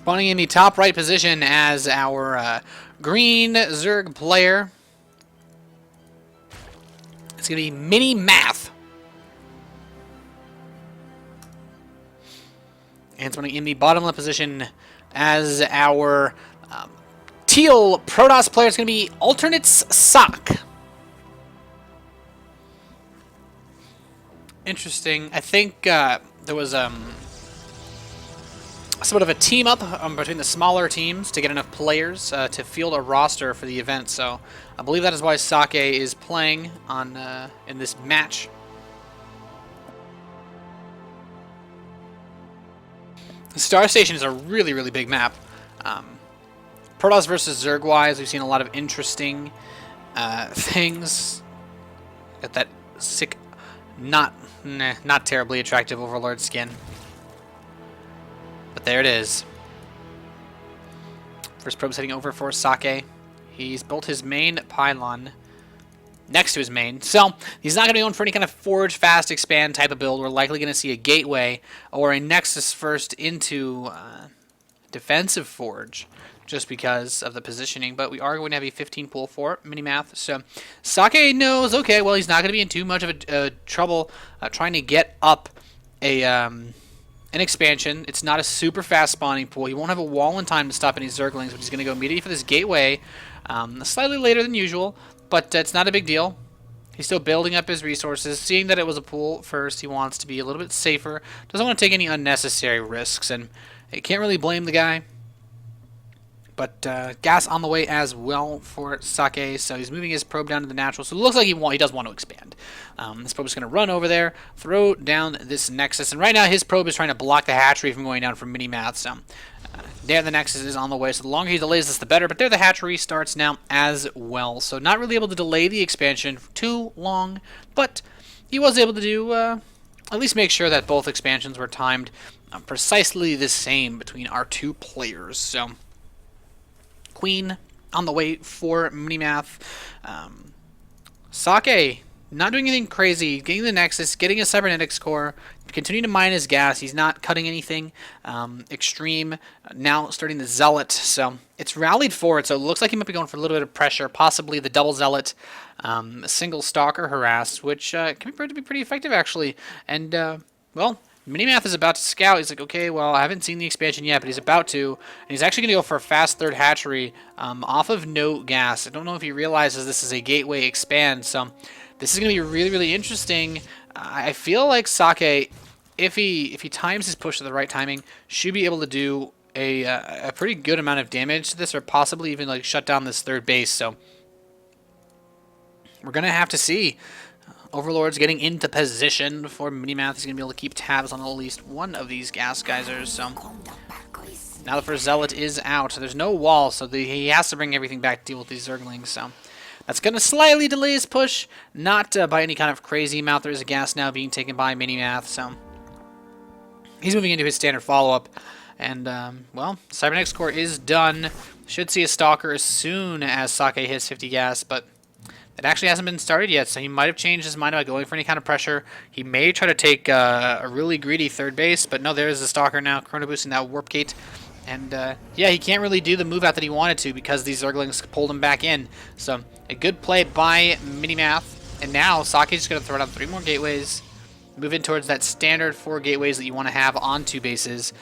Spawning in the top right position as our green Zerg player. It's going to be MiNiMaTh. And spawning in the bottom left position as our teal Protoss player. It's going to be aTnSocke. Interesting. I think there was somewhat of a team up between the smaller teams to get enough players to field a roster for the event. So I believe that is why Socke is playing on in this match. Star Station is a really, really big map. Protoss versus Zerg-wise, we've seen a lot of interesting things. Got that sick, not terribly attractive Overlord skin. But there it is. First probe's heading over for Socke. He's built his main pylon next to his main. So he's not going to be going for any kind of forge, fast, expand type of build. We're likely going to see a gateway or a nexus first into defensive forge just because of the positioning. But we are going to have a 15 pool for MiNiMaTh. So Socke knows, okay, well, he's not going to be in too much of a trouble trying to get up an expansion. It's not a super fast spawning pool. He won't have a wall in time to stop any Zerglings, but he's going to go immediately for this gateway, slightly later than usual, but it's not a big deal. He's still building up his resources. Seeing that it was a pool first, he wants to be a little bit safer. Doesn't want to take any unnecessary risks, and you can't really blame the guy. But gas on the way as well for Socke, so he's moving his probe down to the natural. So it looks like he does want to expand. This probe is going to run over there, throw down this nexus, and right now his probe is trying to block the hatchery from going down from MiNiMaTh. So there the nexus is on the way. So the longer he delays this, the better. But there the hatchery starts now as well. So not really able to delay the expansion for too long, but he was able to do at least make sure that both expansions were timed precisely the same between our two players. So Queen on the way for MiNiMaTh. Socke not doing anything crazy, getting the Nexus, getting a Cybernetics core, continuing to mine his gas. He's not cutting anything extreme. Now starting the Zealot, so it's rallied forward, so it looks like he might be going for a little bit of pressure, possibly the double Zealot, a single Stalker harass, which can be proved to be pretty effective actually. And well, MiNiMaTh is about to scout. He's like, okay, well, I haven't seen the expansion yet, but he's about to. And he's actually going to go for a fast third hatchery off of no gas. I don't know if he realizes this is a gateway expand, so this is going to be really, really interesting. I feel like Socke, if he times his push to the right timing, should be able to do a pretty good amount of damage to this, or possibly even like shut down this third base. So we're going to have to see. Overlord's getting into position for MiNiMaTh. He's going to be able to keep tabs on at least one of these gas geysers. So now the first Zealot is out. There's no wall, so he has to bring everything back to deal with these Zerglings. So that's going to slightly delay his push. Not by any kind of crazy amount. There is a gas now being taken by MiNiMaTh. So he's moving into his standard follow-up. And, well, Cybernetics core is done. Should see a Stalker as soon as Socke hits 50 gas, but it actually hasn't been started yet, so he might have changed his mind about going for any kind of pressure. He may try to take a really greedy third base, but no, there's the Stalker now, chrono boosting that Warp Gate. And yeah, he can't really do the move out that he wanted to because these Zerglings pulled him back in. So a good play by MiNiMaTh. And now Socke's just going to throw down 3 more gateways, move in towards that standard 4 gateways that you want to have on 2 bases.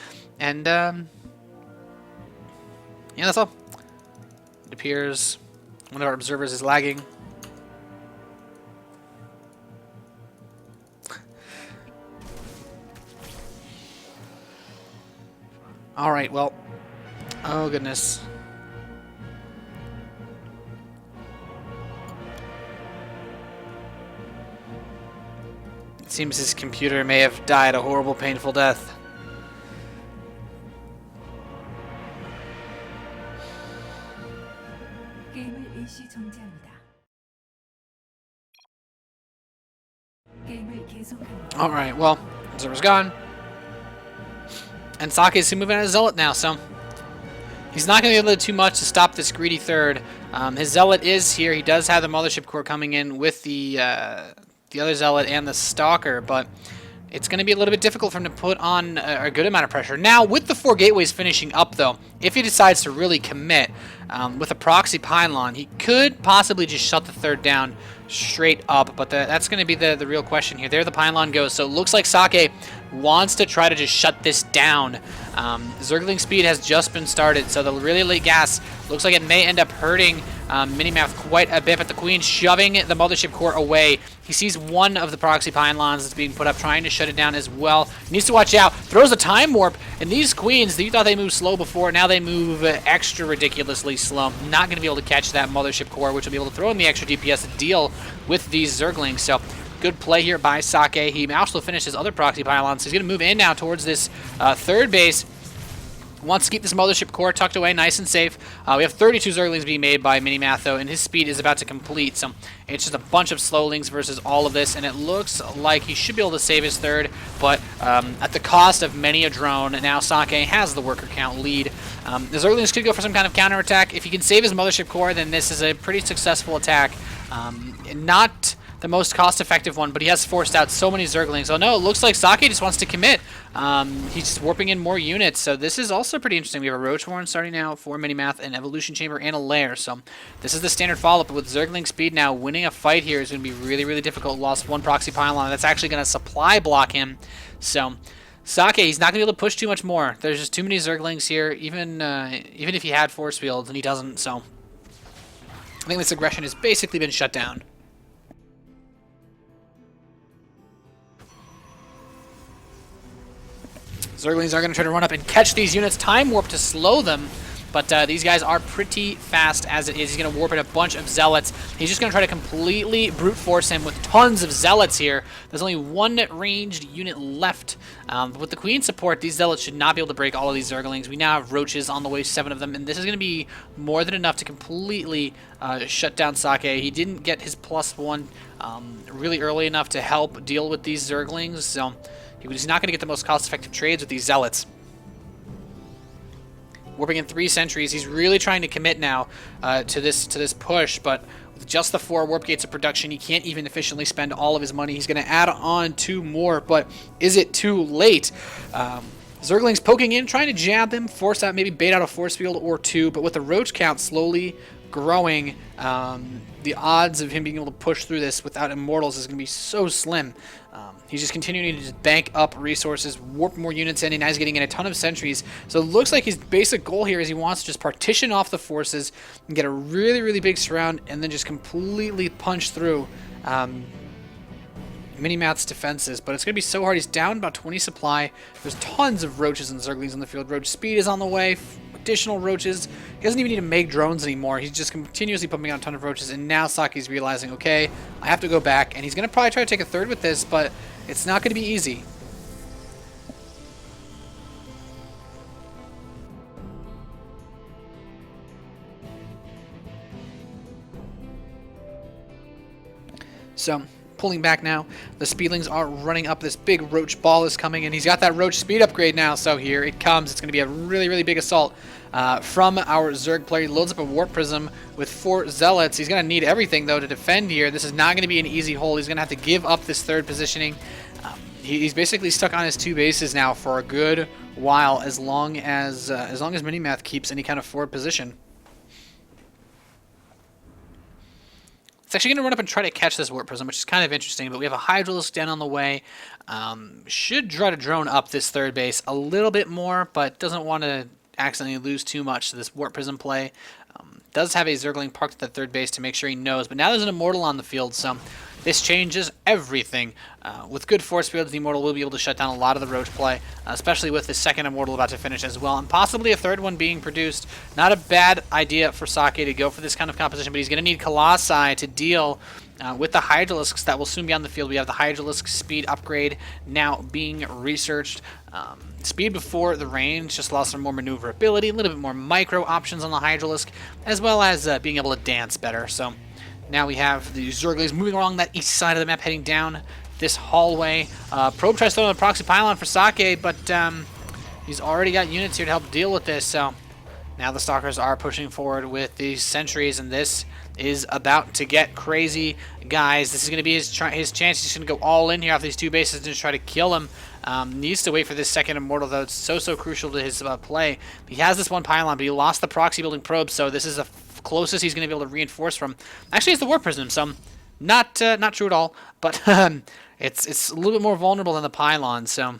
And yeah, that's all. It appears one of our observers is lagging. Alright, well, oh goodness. It seems his computer may have died a horrible, painful death. Alright, well, observer's gone. And Socke is moving out of Zealot now, so he's not going to be able to do too much to stop this greedy third. His Zealot is here. He does have the Mothership Core coming in with the other Zealot and the Stalker, but it's going to be a little bit difficult for him to put on a good amount of pressure. Now, with the 4 gateways finishing up, though, if he decides to really commit with a proxy pylon, he could possibly just shut the third down straight up, but that's going to be the real question here. There the pylon goes, so it looks like Socke wants to try to just shut this down. Zergling speed has just been started, so the really late gas looks like it may end up hurting MiNiMaTh quite a bit, but the Queen shoving the Mothership Core away. He sees one of the proxy pylons that's being put up, trying to shut it down as well. He needs to watch out. Throws a time warp, and these Queens, you thought they moved slow before, now they move extra ridiculously slow. Not going to be able to catch that Mothership Core, which will be able to throw in the extra DPS to deal with these Zerglings. So good play here by Socke. He also finished his other proxy pylons, so he's going to move in now towards this third base. Wants to keep this Mothership Core tucked away nice and safe. We have 32 Zerglings being made by MiNiMaTh, though, and his speed is about to complete. So it's just a bunch of Slowlings versus all of this, and it looks like he should be able to save his third, but at the cost of many a drone. Now Socke has the worker count lead. The Zerglings could go for some kind of counterattack. If he can save his Mothership Core, then this is a pretty successful attack. Not the most cost-effective one, but he has forced out so many Zerglings. Oh no, it looks like Socke just wants to commit. He's just warping in more units, so this is also pretty interesting. We have a Roach Horn starting now for MiNiMaTh, an Evolution Chamber, and a Lair. So this is the standard follow-up, but with Zergling speed now, winning a fight here is going to be really, really difficult. Lost one proxy pylon. That's actually going to supply block him. So Socke, he's not going to be able to push too much more. There's just too many Zerglings here, even if he had force fields, and he doesn't, so I think this aggression has basically been shut down. Zerglings are going to try to run up and catch these units. Time warp to slow them, but these guys are pretty fast as it is. He's going to warp in a bunch of Zealots. He's just going to try to completely brute force him with tons of Zealots here. There's only one ranged unit left. But with the Queen support, these Zealots should not be able to break all of these Zerglings. We now have Roaches on the way, 7 of them, and this is going to be more than enough to completely shut down Socke. He didn't get his +1 really early enough to help deal with these Zerglings, so he's not going to get the most cost-effective trades with these Zealots. Warping in 3 sentries, he's really trying to commit now to this push, but with just the 4 warp gates of production, he can't even efficiently spend all of his money. He's going to add on 2 more, but is it too late? Zerglings poking in, trying to jab him, force out, maybe bait out a force field or 2, but with the Roach count slowly growing, the odds of him being able to push through this without Immortals is going to be so slim. He's just continuing to just bank up resources, warp more units in, and now he's getting in a ton of sentries. So it looks like his basic goal here is he wants to just partition off the forces and get a really, really big surround and then just completely punch through MiNiMaTh's defenses. But it's going to be so hard. He's down about 20 supply. There's tons of Roaches and Zerglings on the field. Roach speed is on the way. Additional Roaches. He doesn't even need to make drones anymore. He's just continuously pumping out a ton of Roaches, and now Socke's realizing, okay, I have to go back, and he's going to probably try to take a third with this, but it's not going to be easy. So pulling back now, the Speedlings are running up. This big Roach ball is coming, and he's got that Roach speed upgrade now, so here it comes. It's going to be a really, really big assault from our Zerg player. He loads up a Warp Prism with 4 Zealots. He's going to need everything, though, to defend here. This is not going to be an easy hole. He's going to have to give up this third positioning. He's basically stuck on his 2 bases now for a good while, as long as MiNiMaTh keeps any kind of forward position. It's actually going to run up and try to catch this Warp Prism, which is kind of interesting, but we have a Hydralisk down on the way. Should try to drone up this third base a little bit more, but doesn't want to accidentally lose too much to this Warp Prism play. Does have a Zergling parked at the third base to make sure he knows, but now there's an Immortal on the field, so this changes everything. With good force fields, the Immortal will be able to shut down a lot of the Roach play, especially with the second Immortal about to finish as well, and possibly a third one being produced. Not a bad idea for Socke to go for this kind of composition, but he's going to need Colossi to deal with the Hydralisks that will soon be on the field. We have the Hydralisk speed upgrade now being researched. Speed before the range just lost some more maneuverability, a little bit more micro options on the Hydralisk, as well as being able to dance better. So now we have the Zerglings moving along that east side of the map, heading down this hallway. Probe tries to throw in a proxy pylon for Socke, but he's already got units here to help deal with this, so Now the Stalkers are pushing forward with these sentries, and this is about to get crazy, guys. This is going to be his chance. He's going to go all in here off these 2 bases and just try to kill him. Needs to wait for this second immortal, though. It's so crucial to his play. He has this 1 pylon, but he lost the proxy building probe, so this is the closest he's going to be able to reinforce from. Actually, it's the warp prism, so not true at all, but it's a little bit more vulnerable than the pylon, so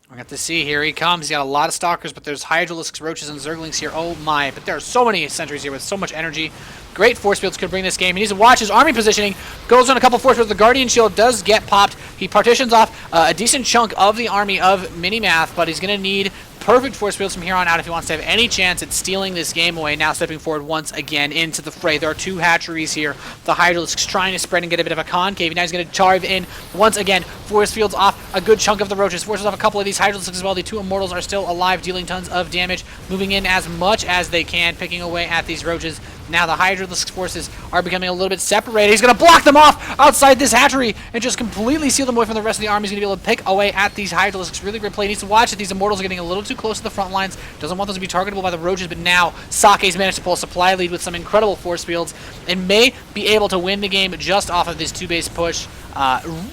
we're going to see. Here he comes. He's got a lot of Stalkers, but there's Hydralisks, Roaches, and Zerglings here. Oh my, but there are so many sentries here with so much energy. Great force fields could bring this game. He needs to watch his army positioning. Goes on a couple force fields. The Guardian Shield does get popped. He partitions off a decent chunk of the army of MiNiMaTh, but he's going to need perfect force fields from here on out if he wants to have any chance at stealing this game away. Now stepping forward once again into the fray. There are 2 hatcheries here. The Hydralisk's trying to spread and get a bit of a concave. Now he's going to charge in once again. Force fields off a good chunk of the Roaches. Forces off a couple of these Hydralisks as well. The 2 Immortals are still alive, dealing tons of damage. Moving in as much as they can, picking away at these Roaches. Now the Hydralisk forces are becoming a little bit separated. He's going to block them off outside this hatchery and just completely seal them away from the rest of the army. He's going to be able to pick away at these Hydralisks. Really great play. He needs to watch that these Immortals are getting a little too close to the front lines. Doesn't want those to be targetable by the Roaches, but now Socke's managed to pull a supply lead with some incredible force fields and may be able to win the game just off of this 2-base push.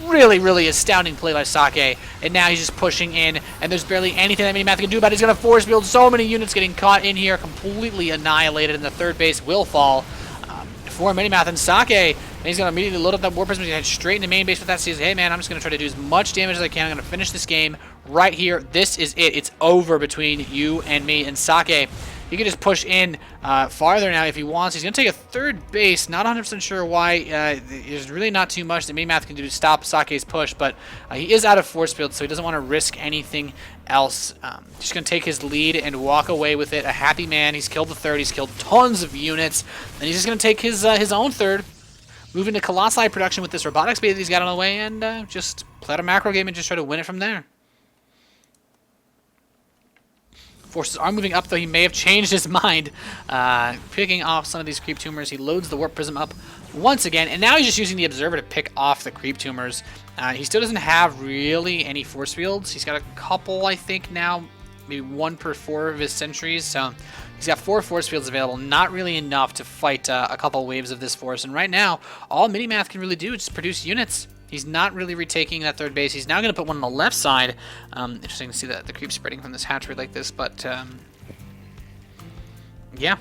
Really astounding play by Socke. And now he's just pushing in, and there's barely anything that MiNiMaTh can do about it. He's going to force field so many units getting caught in here, completely annihilated, and the 3rd base will fall for MiNiMaTh and Socke. And he's going to immediately load up that Warp Prism. He's going to head straight into main base with that. Says, hey man, I'm just going to try to do as much damage as I can. I'm going to finish this game right here. This is it. It's over between you and me. And Socke, he can just push in farther now if he wants. He's going to take a 3rd base. Not 100% sure why. There's really not too much that MiNiMaTh can do to stop Socke's push, but he is out of force field, so he doesn't want to risk anything else. Just going to take his lead and walk away with it. A happy man. He's killed the 3rd. He's killed tons of units, and he's just going to take his own 3rd, move into Colossi production with this robotics bait that he's got on the way, and just play out a macro game and just try to win it from there. Forces are moving up, though he may have changed his mind. Picking off some of these creep tumors. He loads the warp prism up once again, and now he's just using the observer to pick off the creep tumors. He still doesn't have really any force fields. He's got a couple, I think, now, maybe 1 per 4 of his sentries. So he's got 4 force fields available. Not really enough to fight a couple waves of this force. And right now, all MiNiMaTh can really do is just produce units. He's not really retaking that 3rd base. He's now going to put one on the left side. Interesting to see the creep spreading from this hatchery like this, but yeah.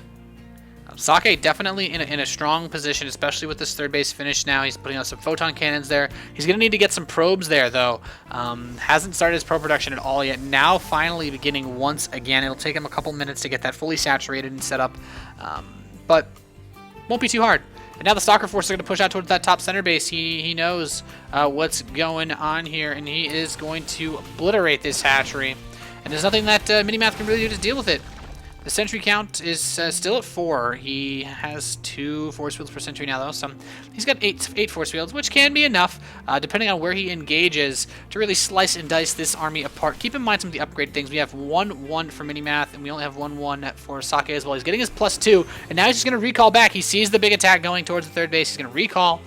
Socke definitely in a strong position, especially with this 3rd base finish now. He's putting out some photon cannons there. He's going to need to get some probes there, though. Hasn't started his probe production at all yet. Now finally beginning once again. It'll take him a couple minutes to get that fully saturated and set up, but won't be too hard. And now the Stalker force are going to push out towards that top center base. He knows what's going on here, and he is going to obliterate this hatchery. And there's nothing that MiNiMaTh can really do to deal with it. The sentry count is still at 4. He has 2 force fields per sentry now, though. So he's got 8 force fields, which can be enough, depending on where he engages, to really slice and dice this army apart. Keep in mind some of the upgrade things. We have 1-1 for MiNiMaTh, and we only have 1-1 for Socke as well. He's getting his +2, and now he's just going to recall back. He sees the big attack going towards the 3rd base. He's going to recall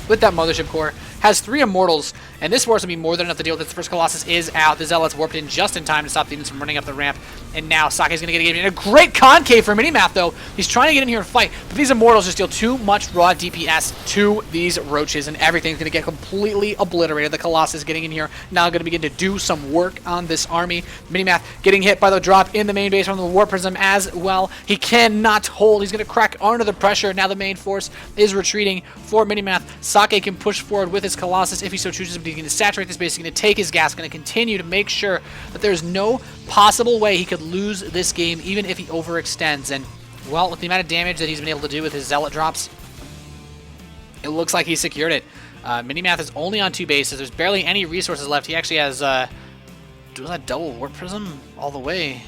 with that Mothership Core. Has 3 Immortals, and this force will be more than enough to deal with it. The first Colossus is out. The Zealots warped in just in time to stop the units from running up the ramp. And now Socke's going to get engaged in a great concave for MiNiMaTh, though. He's trying to get in here and fight, but these Immortals just deal too much raw DPS to these Roaches, and everything's going to get completely obliterated. The Colossus getting in here now going to begin to do some work on this army. MiNiMaTh getting hit by the drop in the main base from the Warp Prism as well. He cannot hold. He's going to crack under the pressure. Now the main force is retreating for MiNiMaTh. Socke can push forward with his Colossus if he so chooses, but he's going to saturate this base. He's going to take his gas, going to continue to make sure that there's no possible way he could lose this game, even if he overextends. And, well, with the amount of damage that he's been able to do with his Zealot drops, it looks like he secured it. MiNiMaTh is only on 2 bases. There's barely any resources left. He actually has, was that double Warp Prism all the way?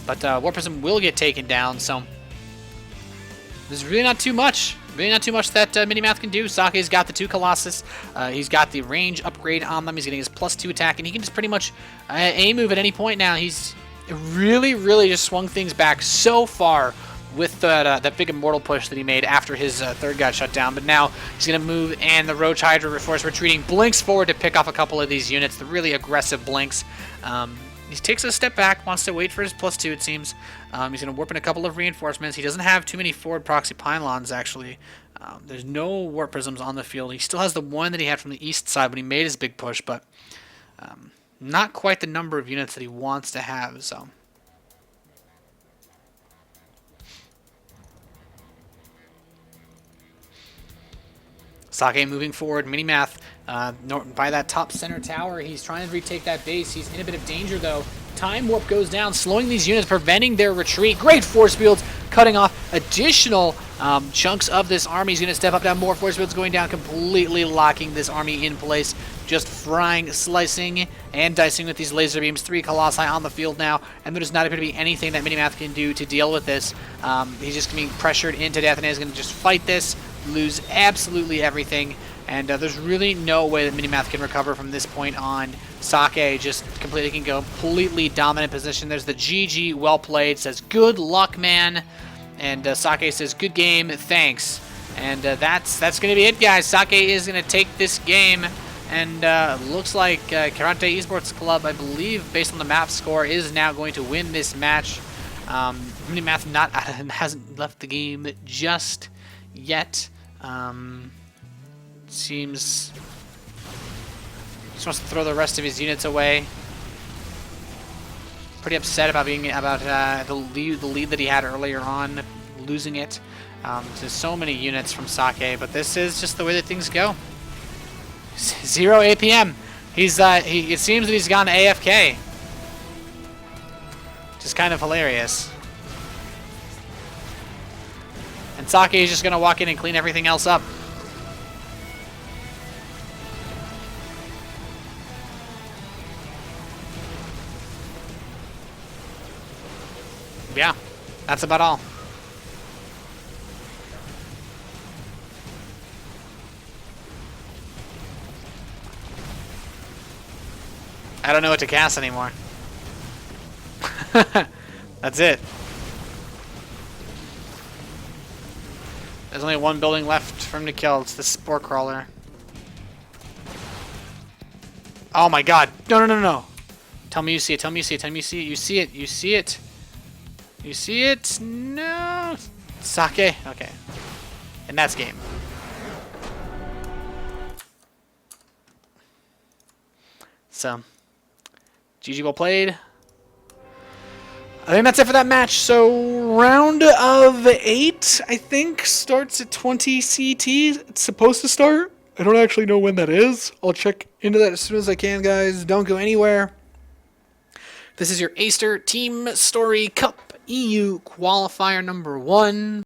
But Warp Prism will get taken down, so there's really not too much. Really not too much that MiNiMaTh can do. Socke's got the 2 Colossus. He's got the range upgrade on them. He's getting his +2 attack, and he can just pretty much A-move at any point now. He's really just swung things back so far with that big Immortal push that he made after his 3rd got shut down. But now he's going to move, and the Roach Hydra force retreating. Blinks forward to pick off a couple of these units. The really aggressive blinks. he takes a step back, wants to wait for his +2, it seems. He's going to warp in a couple of reinforcements. He doesn't have too many forward proxy pylons, actually. There's no warp prisms on the field. He still has the one that he had from the east side when he made his big push, but not quite the number of units that he wants to have, so... Socke moving forward, MiNiMaTh by that top center tower. He's trying to retake that base. He's in a bit of danger, though. Time warp goes down, slowing these units, preventing their retreat. Great force fields, cutting off additional chunks of this army. He's going to step up down, more force fields going down, completely locking this army in place. Just frying, slicing, and dicing with these laser beams. 3 Colossi on the field now, and there's not going to be anything that MiNiMaTh can do to deal with this. He's just going to be pressured into death, and he's going to just fight this, lose absolutely everything, and there's really no way that MiNiMaTh can recover from this point on. Socke just completely dominant position. There's the GG, well played, says good luck, man, and Socke says good game, thanks. And that's going to be it, guys. Socke is going to take this game, and looks like Karate Esports Club, I believe, based on the map score, is now going to win this match. MiNiMaTh hasn't left the game just yet. Seems just wants to throw the rest of his units away. Pretty upset about the lead that he had earlier on, losing it to so many units from Socke. But this is just the way that things go. 0 APM. It seems that he's gone AFK. Which is kind of hilarious. And Socke is just going to walk in and clean everything else up. Yeah, that's about all. I don't know what to cast anymore. That's it. There's only one building left for him to kill. It's the Spore Crawler. Oh my god. No, no, no, no. Tell me you see it. Tell me you see it. Tell me you see it. You see it. You see it. You see it? No. Socke. Okay. And that's game. So, GG, well played. I think that's it for that match. So, round of 8, I think, starts at 20 CT. It's supposed to start. I don't actually know when that is. I'll check into that as soon as I can, guys. Don't go anywhere. This is your Acer Teamstory Cup EU Qualifier number 1.